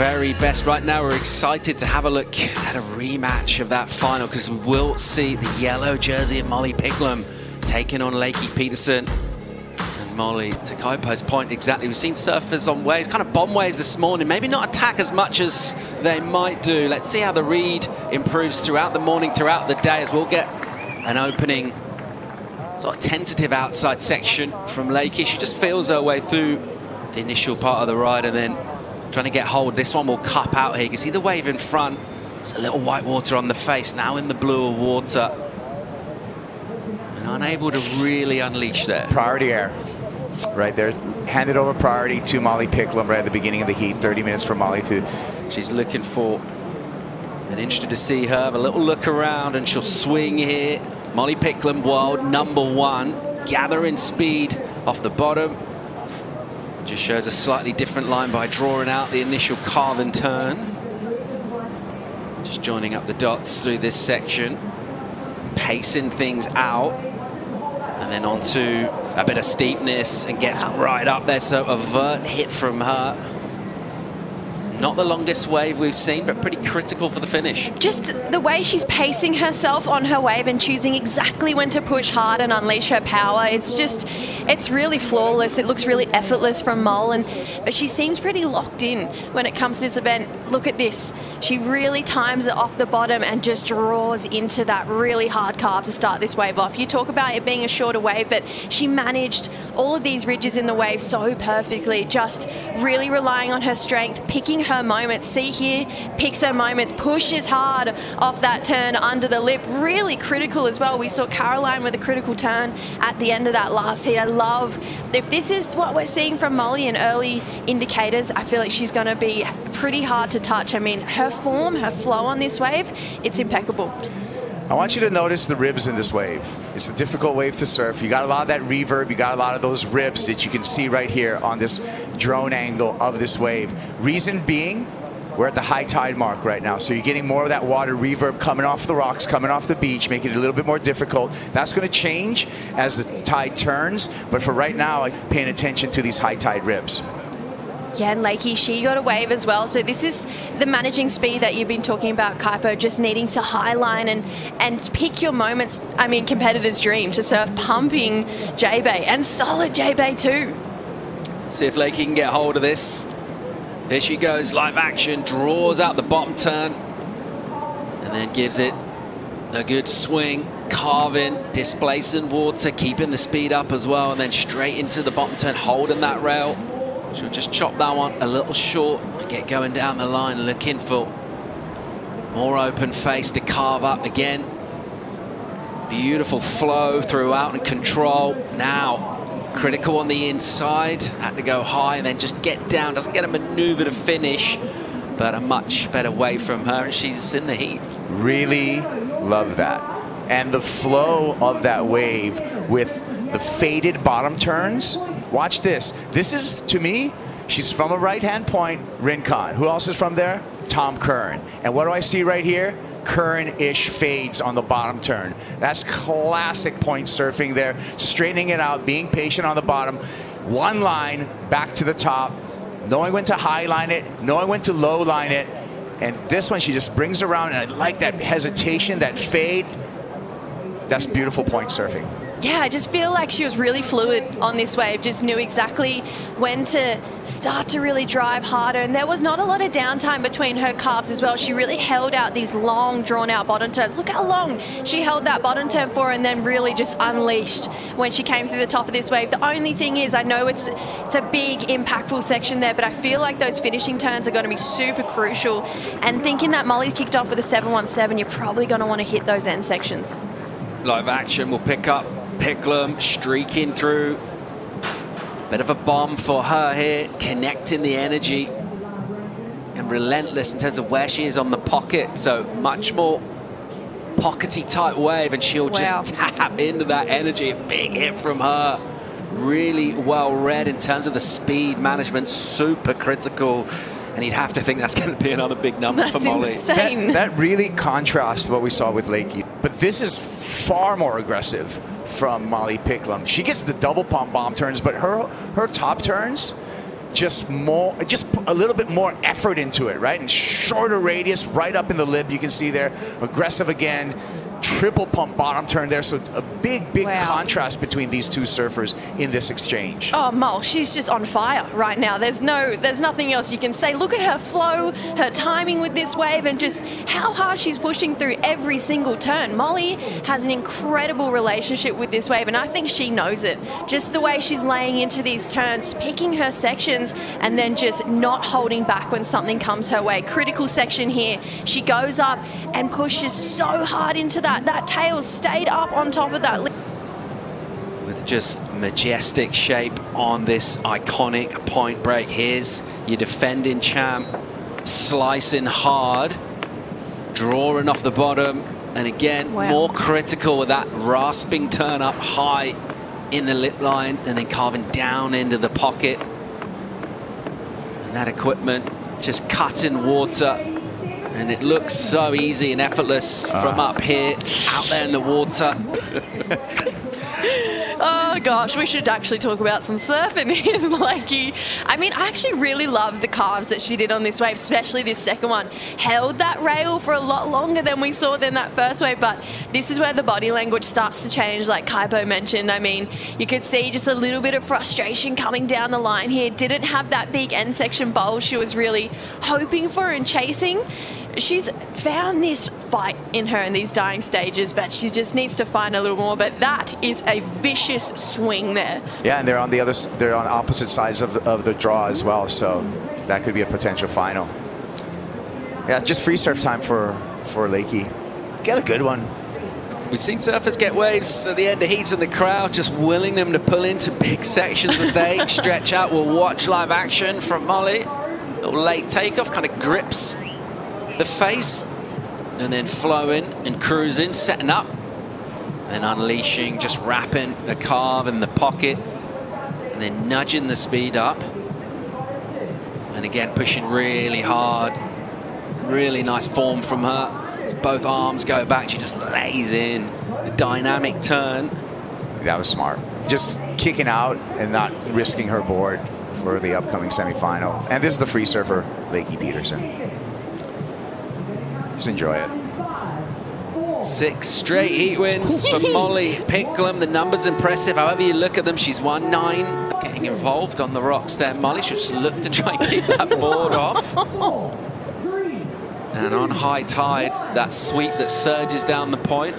very best. Right now, we're excited to have a look at a rematch of that final because we will see the yellow jersey of M.Picklum taking on Lakey Peterson. And Molly, to Kaipo's point, exactly. We've seen surfers on waves, kind of bomb waves this morning. Maybe not attack as much as they might do. Let's see how the read improves throughout the morning, throughout the day, as we'll get an opening sort of tentative outside section from Lakey. She just feels her way through the initial part of the ride and then trying to get hold. This one will cup out here. You can see the wave in front. There's a little white water on the face, now in the bluer water. And unable to really unleash there. Priority air. Right there. Handed over priority to M.Picklum right at the beginning of the heat. 30 minutes for Molly to... She's looking for... And interested to see her have a little look around, and she'll swing here. M.Picklum, world #1, gathering speed off the bottom. Just shows a slightly different line by drawing out the initial carve and turn. Just joining up the dots through this section, pacing things out, and then onto a bit of steepness and gets right up there. So a vert hit from her. Not the longest wave we've seen, but pretty critical for the finish. Just the way she's pacing herself on her wave and choosing exactly when to push hard and unleash her power. It's really flawless. It looks really effortless from Mol, but she seems pretty locked in when it comes to this event. Look at this. She really times it off the bottom and just draws into that really hard carve to start this wave off. You talk about it being a shorter wave, but she managed all of these ridges in the wave so perfectly, just really relying on her strength, picking her moments. See here, picks her moments, pushes hard off that turn under the lip. Really critical as well. We saw Caroline with a critical turn at the end of that last heat. I love, if this is what we're seeing from Molly in early indicators, I feel like she's going to be pretty hard to touch. I mean, her form, her flow on this wave, it's impeccable. I want you to notice the ribs in this wave. It's a difficult wave to surf. You got a lot of that reverb. You got a lot of those ribs that you can see right here on this drone angle of this wave. Reason being, we're at the high tide mark right now. So you're getting more of that water reverb coming off the rocks, coming off the beach, making it a little bit more difficult. That's going to change as the tide turns. But for right now, I'm paying attention to these high tide ribs. Yeah, and Lakey, she got a wave as well. So this is the managing speed that you've been talking about, Kaipo, just needing to highline and pick your moments. I mean, competitor's dream to surf pumping J-Bay, and solid J-Bay too. See if Lakey can get hold of this. Here she goes, live action, draws out the bottom turn, and then gives it a good swing, carving, displacing water, keeping the speed up as well, and then straight into the bottom turn, holding that rail. She'll just chop that one a little short and get going down the line, looking for more open face to carve up again. Beautiful flow throughout and control. Now, critical on the inside. Had to go high and then just get down. Doesn't get a maneuver to finish, but a much better wave from her, and she's in the heat. Really love that. And the flow of that wave with the faded bottom turns. Watch this. This is, to me, she's from a right-hand point, Rincon. Who else is from there? Tom Curran. And what do I see right here? Curran-ish fades on the bottom turn. That's classic point surfing there. Straightening it out, being patient on the bottom. One line, back to the top. Knowing when to high line it, knowing when to low line it. And this one, she just brings around, and I like that hesitation, that fade. That's beautiful point surfing. Yeah, I just feel like she was really fluid on this wave, just knew exactly when to start to really drive harder. And there was not a lot of downtime between her carves as well. She really held out these long, drawn-out bottom turns. Look how long she held that bottom turn for, and then really just unleashed when she came through the top of this wave. The only thing is, I know it's a big, impactful section there, but I feel like those finishing turns are going to be super crucial. And thinking that Molly kicked off with a 717, you're probably going to want to hit those end sections. Live action will pick up Picklum streaking through. Bit of a bomb for her here, connecting the energy and relentless in terms of where she is on the pocket. So much more pockety type wave, and she'll just tap into that energy. A big hit from her. Really well read in terms of the speed management, super critical. And you'd have to think that's going to be another big number for Molly. Insane. That really contrasts what we saw with Lakey. But this is far more aggressive from M.Picklum. She gets the double pump bomb turns, but her top turns, just put a little bit more effort into it, right? And shorter radius, right up in the lip, you can see there. Aggressive again, triple pump bottom turn there. So a big contrast between these two surfers in this exchange. Oh, Mol, she's just on fire right now. There's nothing else you can say. Look at her flow, her timing with this wave, and just how hard she's pushing through every single turn. Molly has an incredible relationship with this wave, and I think she knows it. Just the way she's laying into these turns, picking her sections, and then just not holding back when something comes her way. Critical section here. She goes up and pushes so hard into that. That tail stayed up on top of that. With just majestic shape on this iconic point break. Here's your defending champ, slicing hard, drawing off the bottom, and again, more critical with that rasping turn up high in the lip line and then carving down into the pocket. And that equipment just cutting water. And it looks so easy and effortless from up here, out there in the water. Oh gosh, we should actually talk about some surfing here, Lakey. I mean, I actually really love the carves that she did on this wave, especially this second one. Held that rail for a lot longer than we saw than that first wave, but this is where the body language starts to change, like Kaipo mentioned. I mean, you could see just a little bit of frustration coming down the line here. Didn't have that big end section bowl she was really hoping for and chasing. She's found this fight in her in these dying stages, but she just needs to find a little more. But that is a vicious swing there. Yeah, and they're on opposite sides of the draw as well, so that could be a potential final. Yeah, just free surf time for Lakey. Get a good one. We've seen surfers get waves at the end of heats in the crowd, just willing them to pull into big sections as they stretch out. We'll watch live action from Molly. Little late takeoff, kind of grips the face, and then flowing and cruising, setting up, and unleashing, just wrapping a carve in the pocket, and then nudging the speed up. And again, pushing really hard. Really nice form from her. As both arms go back, she just lays in a dynamic turn. That was smart. Just kicking out and not risking her board for the upcoming semifinal. And this is the free surfer, Lakey Peterson. Just enjoy it. 6 straight heat wins for Molly Picklum. The numbers impressive. However you look at them, she's won 9. Getting involved on the rocks there. Molly should just look to try and keep that board off. And on high tide, that sweep that surges down the point.